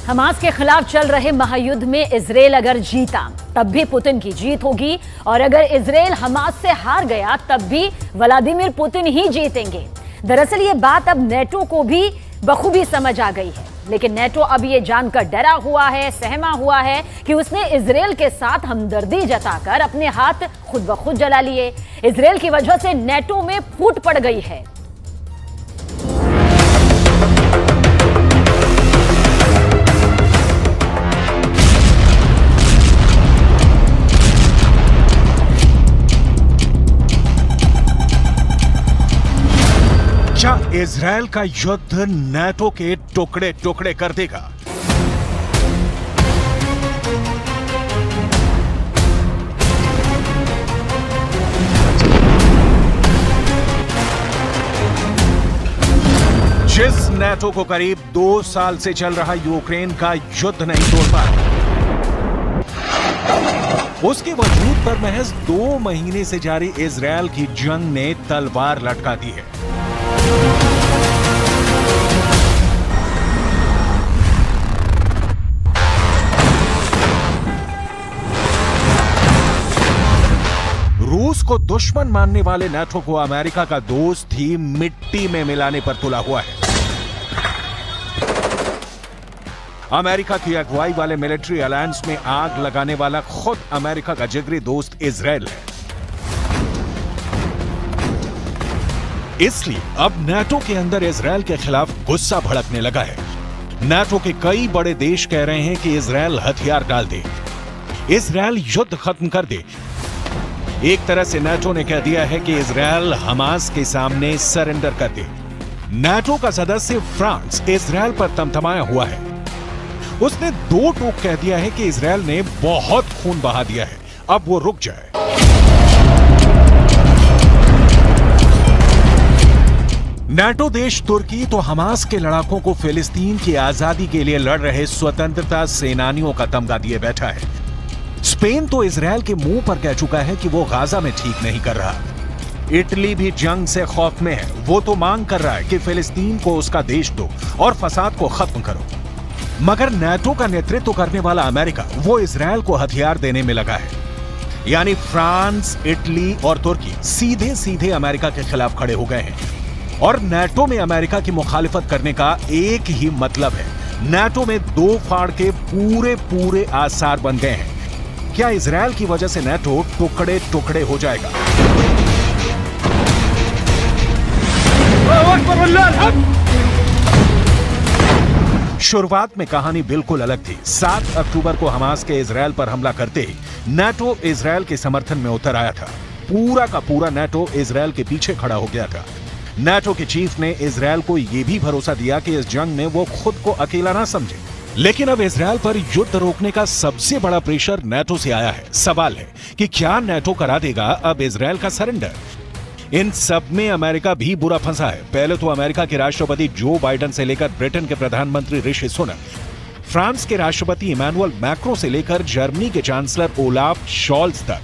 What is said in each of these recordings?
Hamas के खिलाफ चल रहे महायुद्ध में इजरायल अगर जीता तब भी पुतिन की जीत होगी और अगर इजरायल हमास से हार गया तब भी व्लादिमीर पुतिन ही जीतेंगे। दरअसल ये बात अब नेटो को भी बखूबी समझ आ गई है, लेकिन नेटो अब ये जानकर डरा हुआ है, सहमा हुआ है कि उसने इजरायल के साथ हमदर्दी जताकर अपने हाथ खुद ब खुद जला लिए। इजरायल की वजह से नेटो में फूट पड़ गई है। क्या इजरायल का युद्ध नेटो के टुकड़े टुकड़े कर देगा? जिस नेटो को करीब 2 साल से चल रहा यूक्रेन का युद्ध नहीं तोड़ पा रहा, उसके वजूद पर महज 2 महीने से जारी इजरायल की जंग ने तलवार लटका दी है। रूस को दुश्मन मानने वाले नेटो को अमेरिका का दोस्त ही मिट्टी में मिलाने पर तुला हुआ है। अमेरिका की अगुवाई वाले मिलिट्री अलायंस में आग लगाने वाला खुद अमेरिका का जिगरी दोस्त इजरायल है। इसलिए अब नेटो के अंदर इजरायल के खिलाफ गुस्सा भड़कने लगा है। नेटो के कई बड़े देश कह रहे हैं कि इजरायल हथियार डाल दे, इजरायल युद्ध खत्म कर दे। एक तरह से नेटो ने कह दिया है कि इजरायल हमास के सामने सरेंडर कर दे। नेटो का सदस्य फ्रांस इजरायल पर तमतमाया हुआ है। उसने 2 टूक कह दिया है कि इजरायल ने बहुत खून बहा दिया है, अब वो रुक जाए। नेटो देश तुर्की तो हमास के लड़ाकों को फिलिस्तीन की आजादी के लिए लड़ रहे स्वतंत्रता सेनानियों का तमगा दिए बैठा है। स्पेन तो इजरायल के मुंह पर कह चुका है कि वो गाजा में ठीक नहीं कर रहा। इटली भी जंग से खौफ में है, वो तो मांग कर रहा है कि फिलिस्तीन को उसका देश दो और फसाद को खत्म करो। मगर नेटो का नेतृत्व करने वाला अमेरिका वो इजरायल को हथियार देने में लगा है। यानी फ्रांस, इटली और तुर्की सीधे सीधे अमेरिका के खिलाफ खड़े हो गए हैं और नेटो में अमेरिका की मुखालिफत करने का एक ही मतलब है। नेटो में 2 फाड़ के पूरे पूरे आसार बन गए हैं। क्या इजरायल की वजह से नेटो टुकड़े टुकड़े हो जाएगा? शुरुआत में कहानी बिल्कुल अलग थी। 7 अक्टूबर को हमास के इजरायल पर हमला करते ही नेटो इजरायल के समर्थन में उतर आया था। पूरा का पूरा नेटो इजरायल के पीछे खड़ा हो गया था। नेटो के चीफ ने इजरायल को यह भी भरोसा दिया कि इस जंग में वो खुद को अकेला ना समझे। लेकिन अब इजरायल पर युद्ध रोकने का सबसे बड़ा प्रेशर नेटो से आया है। सवाल है कि क्या नेटो करा देगा अब इजरायल का सरेंडर? इन सब में अमेरिका भी बुरा फंसा है। पहले तो अमेरिका के राष्ट्रपति जो बाइडेन से लेकर ब्रिटेन के प्रधानमंत्री ऋषि सुनक, फ्रांस के राष्ट्रपति इमैनुअल मैक्रों से लेकर जर्मनी के चांसलर ओलाफ शॉल्ज तक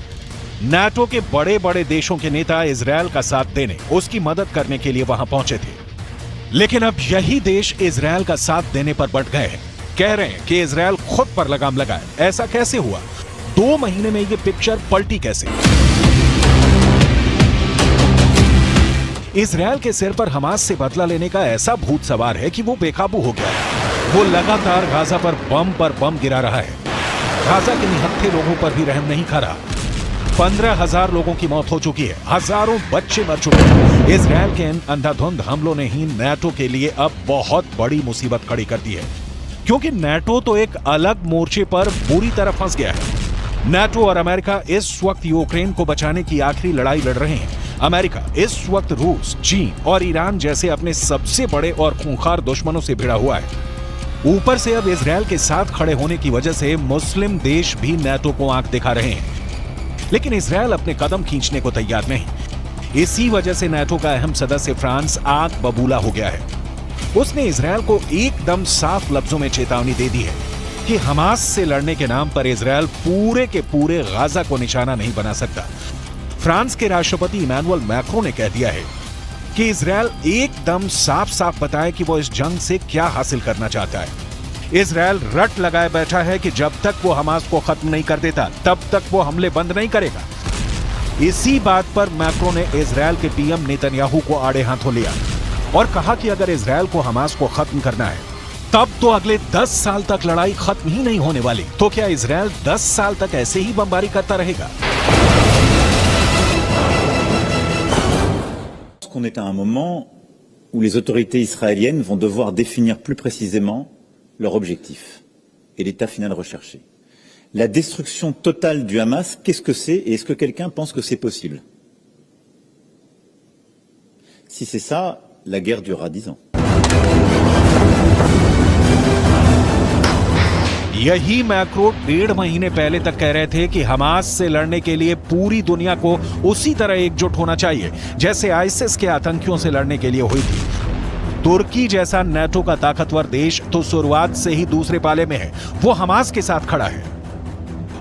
नेटो के बड़े बड़े देशों के नेता इजरायल का साथ देने, उसकी मदद करने के लिए वहां पहुंचे थे। लेकिन अब यही देश इजरायल का साथ देने पर बढ़ गए हैं। कह रहे हैं कि इजरायल खुद पर लगाम लगाए। ऐसा कैसे हुआ? 2 महीने में ये पिक्चर पलटी कैसे? इजरायल के सिर पर हमास से बदला लेने का ऐसा भूत सवार है कि वो बेकाबू हो गया है। वो लगातार गाजा पर बम गिरा रहा है। गाजा के निहत्थे लोगों पर भी रहम नहीं खा रहा। 15,000 लोगों की मौत हो चुकी है, हजारों बच्चे मर चुके हैं। इजरायल के इन अंधाधुंध हमलों ने ही नेटो के लिए अब बहुत बड़ी मुसीबत खड़ी कर दी है, क्योंकि नेटो तो एक अलग मोर्चे पर बुरी तरह फंस गया है। नेटो और अमेरिका इस वक्त यूक्रेन को बचाने की आखिरी लड़ाई लड़ रहे हैं। अमेरिका इस वक्त रूस, चीन और ईरान जैसे अपने सबसे बड़े और खूंखार दुश्मनों से भिड़ा हुआ है। ऊपर से अब इजरायल के साथ खड़े होने की वजह से मुस्लिम देश भी नेटो को आंख दिखा रहे हैं। लेकिन इजरायल अपने कदम खींचने को तैयार नहीं। इसी वजह से नेटो का अहम सदस्य फ्रांस आग बबूला हो गया है। उसने इजरायल को एकदम साफ लफ्जों में चेतावनी दे दी है कि हमास से लड़ने के नाम पर इजरायल पूरे के पूरे गाजा को निशाना नहीं बना सकता। फ्रांस के राष्ट्रपति इमैनुअल मैक्रों ने कह दिया है कि इजरायल एकदम साफ साफ बताए कि वो इस जंग से क्या हासिल करना चाहता है। इजरायल रट लगाए बैठा है कि जब तक वो हमास को खत्म नहीं कर देता तब तक वो हमले बंद नहीं करेगा। इसी बात पर मैक्रो ने इजरायल के पीएम नेतन्याहू को आड़े हाथों लिया और कहा कि अगर इजरायल को हमास को खत्म करना है तब तो अगले 10 साल तक लड़ाई खत्म ही नहीं होने वाली। तो क्या इजरायल 10 साल तक ऐसे ही बमबारी करता रहेगा? On est à un moment où les autorités israéliennes vont devoir définir plus précisément leur objectif et l'état final recherché. La destruction totale du Hamas, qu'est-ce que c'est et est-ce que quelqu'un pense que c'est possible? Si c'est ça, la guerre durera 10 ans. यही macro 1.5 महीने पहले तक कह रहे थे कि Hamas से लड़ने के लिए पूरी दुनिया को उसी तरह एकजुट होना चाहिए जैसे आईसिस के आतंकियों से लड़ने के लिए हुई थी। तुर्की जैसा नाटो का ताकतवर देश तो शुरुआत से ही दूसरे पाले में है, वो हमास के साथ खड़ा है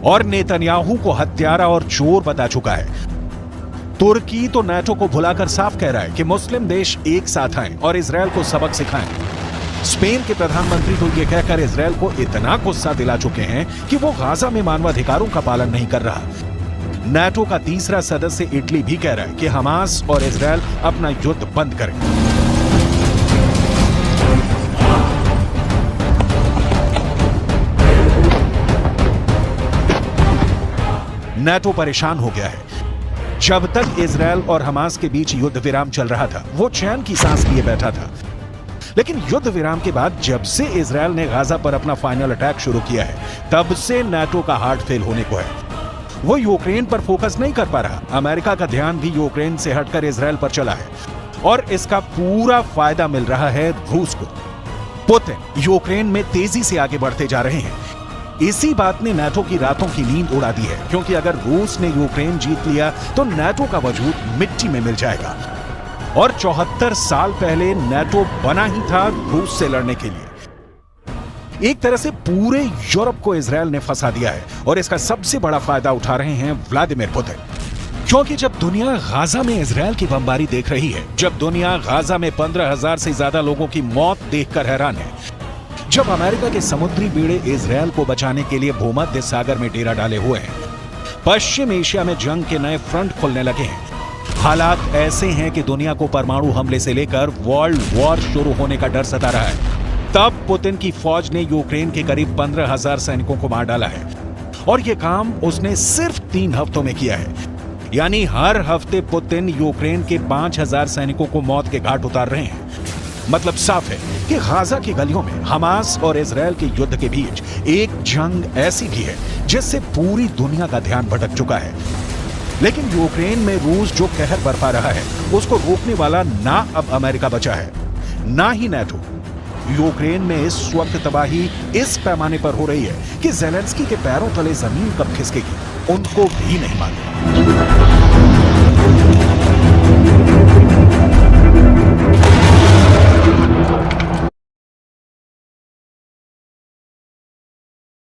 और नेतन्याहू को हत्यारा और चोर बता चुका है। तुर्की तो नाटो को भुलाकर साफ कह रहा है कि मुस्लिम देश एक साथ आएं और इजरायल को सबक सिखाएं। स्पेन के प्रधानमंत्री तो ये कहकर इजरायल को इतना गुस्सा दिला चुके हैं कि वो गाजा में मानवाधिकारों का पालन नहीं कर रहा। नाटो का तीसरा सदस्य इटली भी कह रहा है कि हमास और इजरायल अपना युद्ध बंद करें। नाटो परेशान हो गया है। जब तक इजरायल और हमास के बीच युद्ध विराम चल रहा था वो चैन की सांस लिए बैठा था, लेकिन युद्ध विराम के बाद जब से इजरायल ने गाजा पर अपना फाइनल अटैक शुरू किया है तब से नाटो का हार्ट फेल होने को है। वो यूक्रेन पर फोकस नहीं कर पा रहा। अमेरिका का ध्यान भी यूक्रेन से हटकर इजरायल पर चला है और इसका पूरा फायदा मिल रहा है रूस को। पुतिन यूक्रेन में तेजी से आगे बढ़ते जा रहे हैं। इसी बात ने नाटो की रातों की नींद उड़ा दी है, क्योंकि अगर रूस ने यूक्रेन जीत लिया तो नाटो का वजूद मिट्टी में मिल जाएगा और 74 साल पहले नाटो बना ही था रूस से लड़ने के लिए। एक तरह से पूरे यूरोप को इजरायल ने फंसा दिया है और इसका सबसे बड़ा फायदा उठा रहे हैं व्लादिमीर पुतिन। क्योंकि जब दुनिया गाजा में इजरायल की बमबारी देख रही है, जब दुनिया गाजा में 15,000 से ज्यादा लोगों की मौत देखकर हैरान है, जब अमेरिका के समुद्री बेड़े इजरायल को बचाने के लिए भूमध्य सागर में डेरा डाले हुए हैं, पश्चिम एशिया में जंग के नए फ्रंट खुलने लगे हैं, हालात ऐसे हैं कि दुनिया को परमाणु हमले से लेकर वर्ल्ड वॉर शुरू होने का डर सता रहा है, तब पुतिन की फौज ने यूक्रेन के करीब 15,000 सैनिकों को मार डाला है और यह काम उसने सिर्फ 3 हफ्तों में किया है। यानी हर हफ्ते पुतिन यूक्रेन के 5,000 सैनिकों को मौत के घाट उतार रहे हैं। मतलब साफ है कि गाजा की गलियों में हमास और इजरायल के युद्ध के बीच एक जंग ऐसी भी है जिससे पूरी दुनिया का ध्यान भटक चुका है। लेकिन यूक्रेन में रूस जो कहर बरपा रहा है उसको रोकने वाला ना अब अमेरिका बचा है ना ही नाटो। यूक्रेन में इस वक्त तबाही इस पैमाने पर हो रही है कि ज़ेलेंस्की के पैरों तले जमीन कब खिसकेगी उनको भी नहीं मालूम।